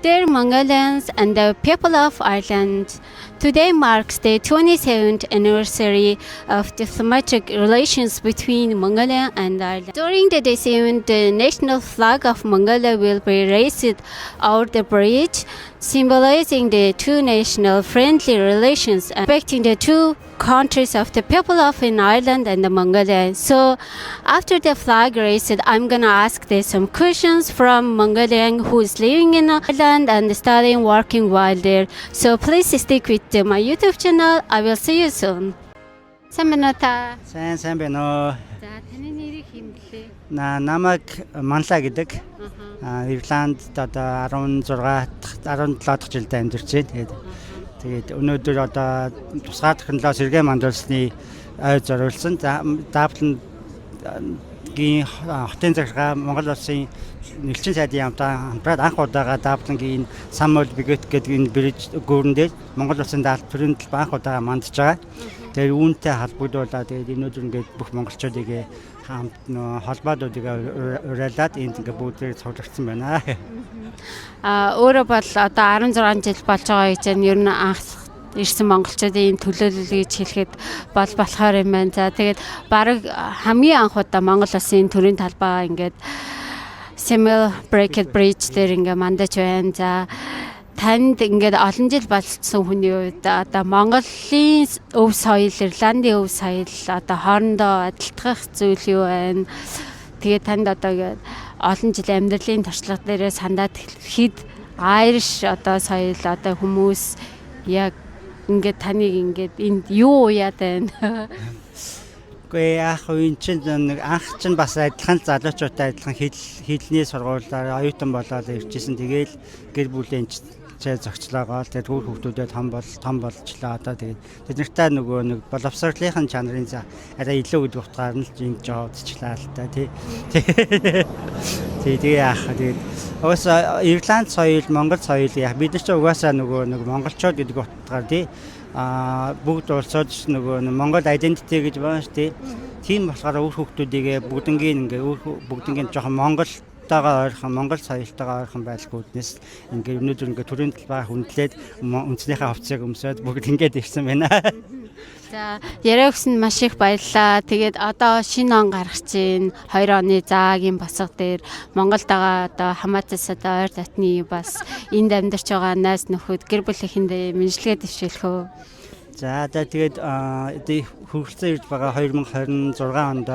Dear Mongolians and the people of Ireland, today marks the 27th anniversary of diplomatic relations between Mongolia and Ireland. During the this event, the national flag of Mongolia will be raised over the bridge, symbolizing the two national friendly relations and respecting the two countries of the people of in Ireland and the Mongolia. So after the flag raised, I'm gonna ask some questions from Mongolian who is living in Ireland and studying, working while there. So please stick with my YouTube channel. I will see you soon. Сайн байна уу та? Сайн байна уу. За таны нэрийг хэмлээ. Намайг Манлаа гэдэг. Ирланд одоо 17 дахь жилдээ амьдарч байна. Тэгээд өнөөдөр одоо тусгай технологи сэргээ мандуулсны ой зориулсан. Даавлын хотын захиргаа Монгол улсын нэгдсэн сайдын хамтраад анх удаага даавлынгийн Самуэль Бигет гэдэг энэ бриж гүүрэндээ Монгол улсын даалгаврын төлөв анх удаага мандж байгаа. Тэгээд үүнтэй холбогдуулаад тэгээд өнөөдөр ингээд бүх монголчуудыг хамт холбоодуудыг уриалаад энд ингээд бүгдээ цуглардсан байна. Өөрөө бол одоо 16 жил болж байгаа гэж нь ер нь анх ирсэн монголчуудын төлөөлөл гэж хэлэхэд болохоор юм байна. За тэгээд баг хамгийн анх удаа Монгол улсын төрийн талбай ингээд Samuel Beckett Bridge дээр ингээд мандаж байна. За танд ингээд олон жил болсон хүний үед одоо Монголын өв соёл, Ирландын өв соёл одоо хоорондоо адилтгах зүйл юу байна? Тэгээд танд одоо олон жил амьдралын туршлага дээрээ сандаад хэд Irish одоо соёл одоо хүмүүс яг ингээд таныг ингээд энд юу уяад байна? Гэхдээ яах вэ? Чинь нэг анх чинь бас адилхан залуучуудтай адилхан хэлний сургуулиар оюутан болоод иржсэн. Тэгээл гэр бүлийн зохицлоогоо тэгээд хөр хүүхдүүдэд том болчлаа. Одоо тэгээд тэднэртэй нөгөө нэг боловсролынхын чанарын арай илүү гэдэг утгаар нь л ингэж жавдчихлаа л та тий. Тэгээд яах вэ? Тэгээд угаасаа Ирланд соёл, Монгол соёл яах бид нар ч угаасаа нөгөө нэг монголчууд гэдэг утгаар тий бүгд улсууд нөгөө Монгол identity гэж байна шүү тий. Тийм болохоор өөр хүүхдүүдийг бүгднгийн жоохон Монголтойгоо ойрхон, Монгол соёлтойгоо ойрхон байлгууднаас ингээд өнөөдөр ингээд төрийн талбай хүндлээд үндснийхээ хувцсыг өмсөд бүгд ингээд ирсэн байна. За яриагсан маш их баярлалаа. Тэгээд одоо шинэ он гаргаж чинь 2 оны заагийн босго дээр Монголдгаа одоо хамаатас одоо ойр дотны бас энд амьдарч байгаа найз нөхөд гэр бүлийнхэндээ мэдлэгээ дэвшүүлэх үү. За тэгээд хөргөлцөн ирж байгаа 2026 онд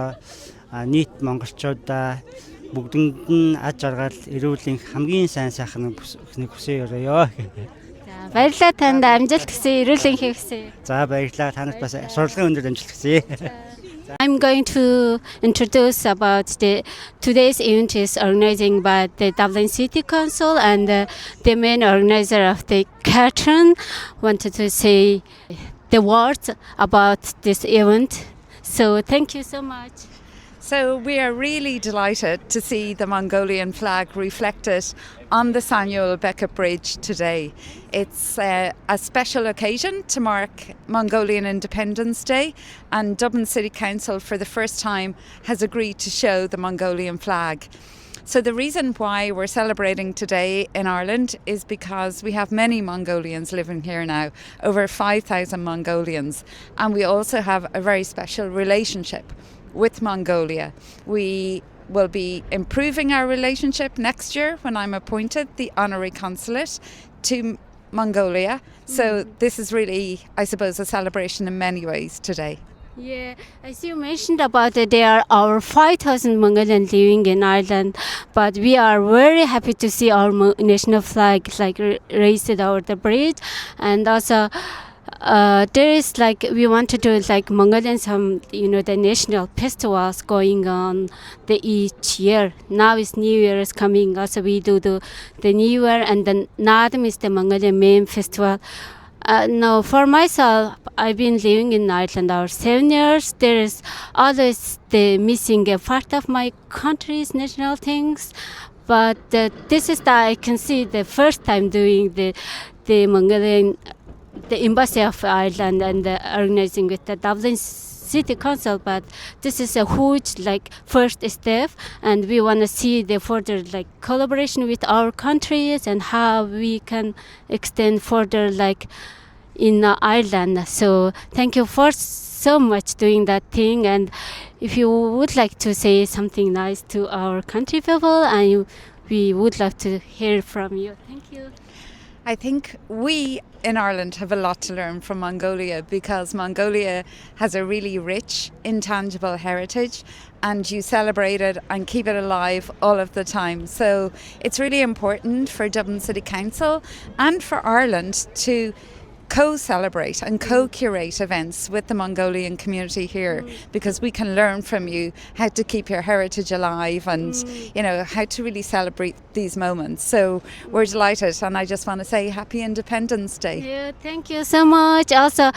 нийт монголчуудаа бүгдэнд нь аж аргал эрүүлийн хамгийн сайн сайхныг хүсье өрөөё. Баярлалаа танд амжилт хүсье, эрүүл энхийг хүсье. За баярлалаа танарт бас сургалтын өндөр амжилт хүсье. I'm going to introduce about today's event is organizing by the Dublin City Council and the main organizer of the Catherine wanted to say the words about this event. So thank you so much. So we are really delighted to see the Mongolian flag reflected on the Samuel Beckett Bridge today. It's a special occasion to mark Mongolian Independence Day, and Dublin City Council for the first time has agreed to show the Mongolian flag. So the reason why we're celebrating today in Ireland is because we have many Mongolians living here now, over 5,000 Mongolians, and we also have a very special relationship with Mongolia. We will be improving our relationship next year when I'm appointed the honorary consulate to Mongolia. So this is really, I suppose, a celebration in many ways today. Yeah, as you mentioned about it, there are over 5,000 Mongolians living in Ireland, but we are very happy to see our national flag like raised over the bridge, and also there is we want to do Mongolian the national festivals going on each year. Now is New Year is coming, also we do the New Year, and then Nadam is the Mongolian main festival. Now for myself, I've been living in Ireland over 7 years. There is always the missing a part of my country's national things, but this is I can see the first time doing the Mongolian, the Embassy of Ireland and organizing with the Dublin city council, but this is a huge like first step, and we want to see the further like collaboration with our countries and how we can extend further like in Ireland. So thank you for so much doing that thing, and if you would like to say something nice to our country people, and we would love to hear from you. Thank you. I think we in Ireland have a lot to learn from Mongolia, because Mongolia has a really rich, intangible heritage, and you celebrate it and keep it alive all of the time. So it's really important for Dublin City Council and for Ireland to co-celebrate and co-curate events with the Mongolian community here, because we can learn from you how to keep your heritage alive and you know how to really celebrate these moments. So we're delighted, and I just want to say Happy Independence Day. Yeah, thank you so much. Also,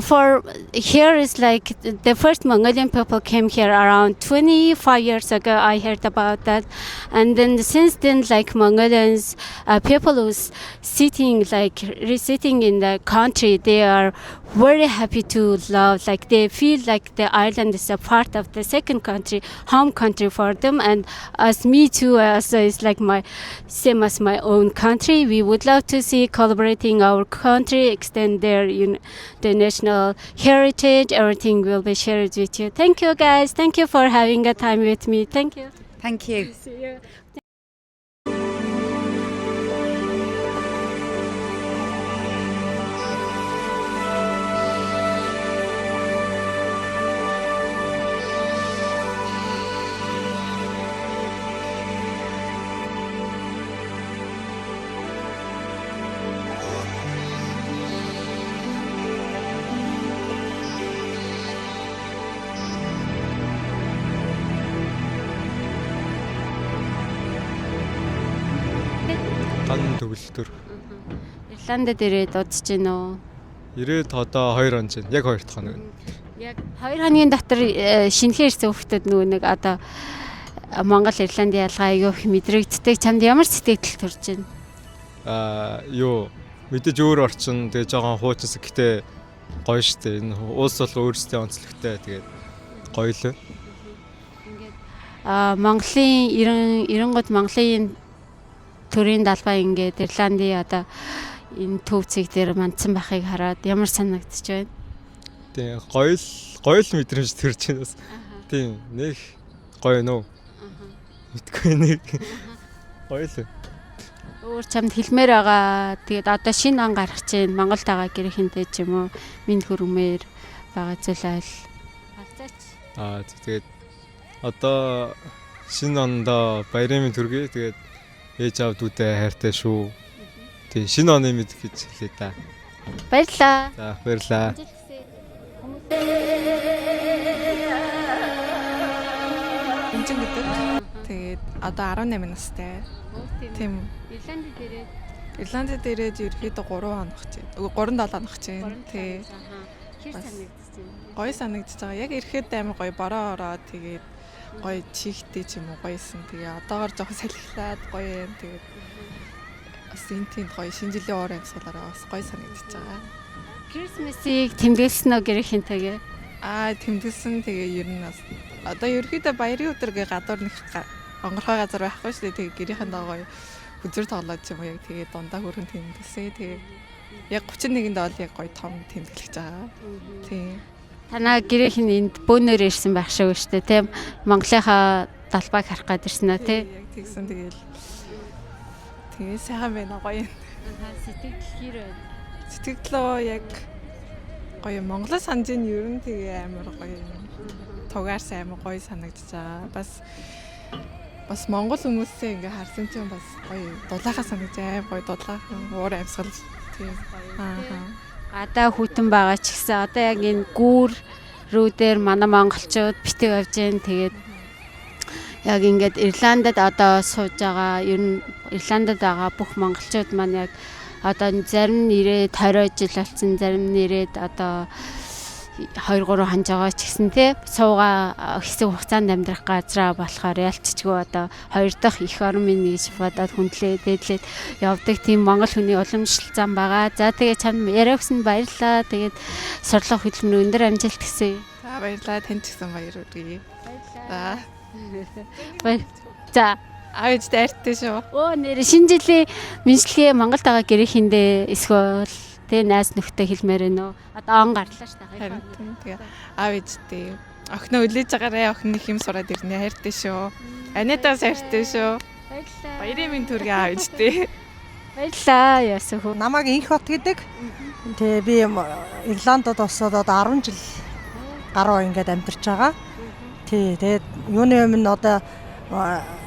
for here is like the first Mongolian people came here around 25 years ago. I heard about that, and then since then, like Mongolians, people who's sitting in the country, they are very happy to love. Like they feel like the Ireland is a part of the second country, home country for them. And as me too, also it's like my same as my own country. We would love to see collaborating our country, extend their the national heritage. Everything will be shared with you. Thank you guys. Thank you for having a time with me. Thank you. Thank you. See you. Ган төгөлтөр. Ирландд ирээд удаж гин үү? Ирээд одоо 2 он чинь. Яг 2 дахь хоног. Яг 2 хоногийн дотор шинэхээр ирсэн хүүхдүүд нөгөө нэг одоо Монгол Ирландын ялгаа аягүй их мэдрэгддэг. Чамд ямар сэтгэл төрж байна? Юу мэдээж өөр орчин, тэгээ жоохон хуучинс гэхдээ гоё штэ. Энэ уус бол өөрсдөө онцлогтой. Тэгээд гоё л. Ингээд Монголын 90-д Монголын төрийн далбаа ингээд Ирландын одоо энэ төвцийг дээр мандсан байхыг хараад ямар санагдчих байна? Тийм гоё л мэдрэмж төрж байна бас. Тийм нэг гоё нөө. Мэдгүй нэг гоё л. Өөр чамд хэлмээр байгаа. Тэгээд одоо шинэ он гарах чинь Монголд байгаа гэрхэнтэй ч юм уу минь хөрмээр байгаа зүйл айл. Харцаач. Тэгээд одоо шинэ ондоо баярын төргий тэгээд ээж аав дүүтэй хайртай шүү. Тий шинэ оны мэд гэж хэлээ да. Баярлалаа. За баярлалаа. Энчин гэдэг. Тэгээд одоо 18 настай. Тийм. Ирландд ирээд ерөөхдөө 3 хоног ч. 3-7 хоног ч. Тий. Гоё санагдаж байгаа. Яг ирэхэд амар гоё бороо ороод тэгээд гоё чихтэй ч юм уу гоёсэн. Тэгээ одоогоор жоохон салхилаад гоё юм. Тэгээд бас энэ тийм гоё шинэ жилийн уур амьсгалаараа бас гоё санагдаж байгаа. Крисмсийг тэмдэглэсэн үү гэрхэнтэйгээ? Тэмдэглэсэн. Тэгээ ер нь бас одоо ерөөхдөө баярын өдрөгийн гадуур нэг онгорхой газар байхгүй шүү дээ. Тэгээ гэрийнхэндээ гоё хүзэр тоглоод ч юм уу яг тэгээ дундаа хөргөн тэмдэглэсэн. Тэгээ яг 31-нд бол яг гоё том тэмдэглэж байгаа. Тийм. Танаа гэрийнхэн энд бөөнөр ирсэн байх шүү дээ, тийм. Монголынхаа далбааг харах гээд ирсэн аа, тий. Яг тэгсэн тэгээ сайхан байна гоё. Сэтгэл хэр байна? Сэтгэлөө яг гоё Монголын санжийн ер нь тэгээ амар гоё юм. Тугаарс амар гоё санагдаж байгаа. Бас Монгол хүмүүсээ ингээ харсан чинь бас гоё дулаахаа санагдаж амар гоё дулаахан уур амьсгал тийм. Гадаа хүтэн байгаа ч гэсэн одоо яг энэ гүүр рүү дээр манай монголчууд битэг авж जैन. Тэгээд яг ингээд Ирландд одоо сууж байгаа ер нь Ирландд байгаа бүх монголчууд маань яг одоо зарим нь ирээд 20 жил болсон, зарим нь ирээд одоо 2-3 хонж байгаа ч гэсэн тий суугаа хэсэг хугацаанд амьдрах газраа болохоор ялцчгүй одоо 2 дахь их орон минь гэж бодоод хүндлээ дээдлээд явдаг тийм монгол хүний уламжлал зам байгаа. За тэгээ чам яриагсан баярлалаа. Тэгээд сурлах хөдөлмөр өндөр амжилт хүсье. За За баярлалаа. Танд ч гэсэн баяр хүргэе. За Аав ээжтэй хайртай шүү. нэр шинэ жилийн мэдлэгээ Монголд байгаа гэрээхэндээ эсвэл тэ найз нөхдөд хэлмээр байна уу? Одоо он гарлаа ш та. Харин тэгээ аав ээжтэй. Охиноо үлээж байгаарэ. Охин их юм сураад ирнэ. Хайртай шүү. Анитаас хайртай шүү. Баярлалаа. Баярын минь төргий аав ээжтэй. Баярлалаа яасан хөө. Намайг Инх бот гэдэг. Тэгээ би Ирландд осоод 10 жил гаруй ингээд амьдарч байгаа. Тий, тэгээд юуны өмнө одоо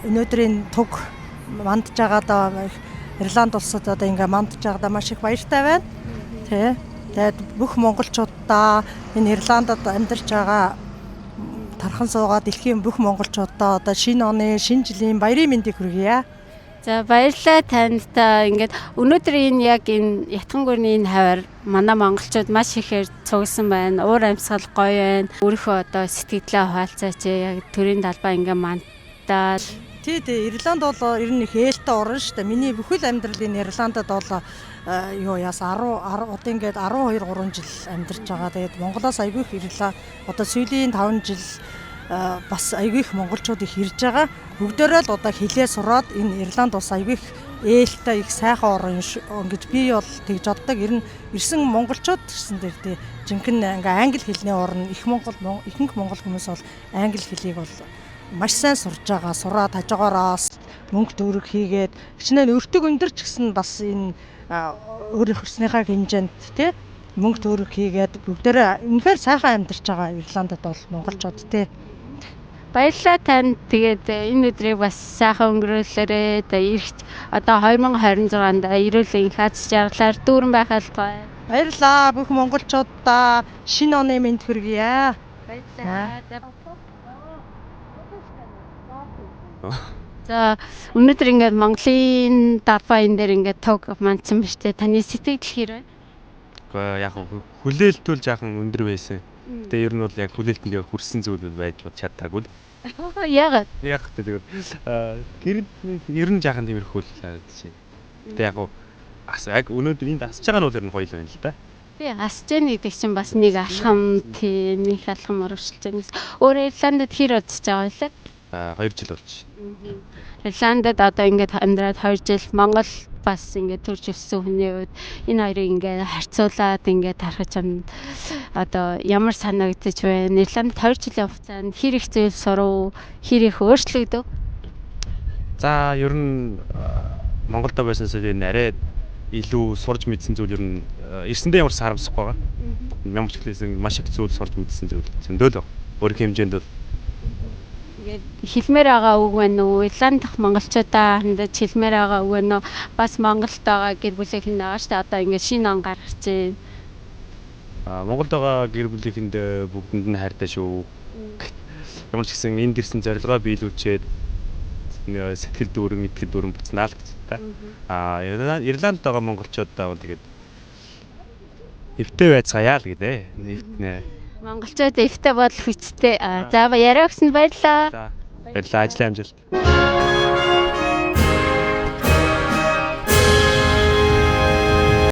өнөөдрийн туг мандж байгаадаа Ирланд улсад одоо ингээд мандж байгаадаа маш их баяртай байна. Тий. Тэгээд бүх монголчуудаа энэ Ирландд амьдарч байгаа тархан суугаа дэлхийн бүх монголчуудаа одоо шинэ оны шинэ жилийн баярын мэндийг хүргье. За баярлалаа танд та ингээд өнөөдөр энэ яг энэ Ятган гүрний энэ хавар манай монголчууд маш ихээр цугсан байна. Уур амьсгал гоё байна. Өөрийнхөө одоо сэтгэлдээ хаалцаач яг төрийн талбай ингээ мантаа. Тий, Ирланд бол ер нь их ээлтэй орн шүү дээ. Миний бүхэл амьдрал энэ Ирландд бол юу яас 10 одоо ингээд 12 3 жил амьдарч байгаа. Тэгээд Монголоос айгүй их ирлээ. Одоо сүүлийн 5 жил бас айгүй их монголчууд их ирж байгаа. Бүгдээрээ л одоо хэлээ сураад энэ Ирланд бас айгүй их ээлтэй их сайхан орн гэж би бол тэгж боддог. Ер нь ирсэн монголчууд гэсэн дээр тий жинхэнэ ингээ англи хэлний орн ихэнх монгол хүмүүс бол англи хэлийг бол маш сайн сурж байгаа. Сураад хажуугаараас мөнгө төгрөг хийгээд хичнээн өртөг өндөрч гэсэн бас энэ өөрийнх хүснийхаа хэмжээнд тий мөнгө төгрөг хийгээд бүгдээрээ үнэхээр сайхан амьдарч байгаа Ирландд бол монголчууд тий. Баярлалаа танд тэгээд энэ өдрийг бас сайхан өнгөрүүлээрэй. Одоо 2026-нд ирүүлийн хац жаргалаар дүүрэн байхад гоё. Баярлалаа бүх монголчуудаа шинэ оны мэнд хүргье. Баярлалаа. За өнөөдөр ингээд Монголын далбайн дээр ингээд тог мандсан ба штэ. Таны сэтгэл хэрэг? Гэхдээ яг хүлээлтүүл жаахан өндөр байсан. Гэтэ ер нь бол яг хүлээлтэнд хүрсэн зүйл байж чаддаггүй. Яагаад? Яг тэгээд гэр ер нь жаахан тиймэрхүү л чинь. Гэтэ яг өнөөдөр энд асж байгаа нь бол ер нь гоё л байна л да. Би асж яах гэдэг чинь бас нэг алхам тийм нэг алхам орвшилж байгаа юм. Өөрөө Ирландд хэр удаж байгаа вэ? 2 жил болж. Ирландд одоо ингээд амьдраад 2 жил, Монгол бас ингээд төрж өссөн хүний үед энэ хоёрыг ингээд харьцуулаад ингээд харах чинь одоо ямар санагдаж байна? Ирландд 2 жилийн хугацаанд хэр их зүйл сурав, хэр их өөрчлөгдөв? За ер нь Монголд байснаас энэ арай илүү сурж мэдсэн зүйл ер нь ирсэндээ ямар харамсахгүй байгаа. Ямар ч хэлсэн маш их зүйл сурж мэдсэн зүйл зөндөө л өөрийнхөө хэмжээнд бол ингээд хэлмээр байгаа үг байна уу? Ирланд дахь монголчуудаа хандаж хэлмээр байгаа үг байна уу? Бас Монголд байгаа гэр бүлийнхэн байгаа шүү дээ. Одоо ингээд шинэ он гаргаж байна. Монголд байгаа гэр бүлийнхэнд бүгдэнд нь хайртай шүү. Ямар ч гэсэн энд ирсэн зорилгоо биелүүлчихэд сэтгэл дүүрэн, итгэл дүүрэн буцнаа л гэж та. Ирландд байгаа монголчуудаа тэгээд эвтэй байцгаая л гэдэг. Монголчууд эвтэй бодол хүчтэй. За яриа өгсөнд баярлалаа. За баярлалаа, ажлын амжилт.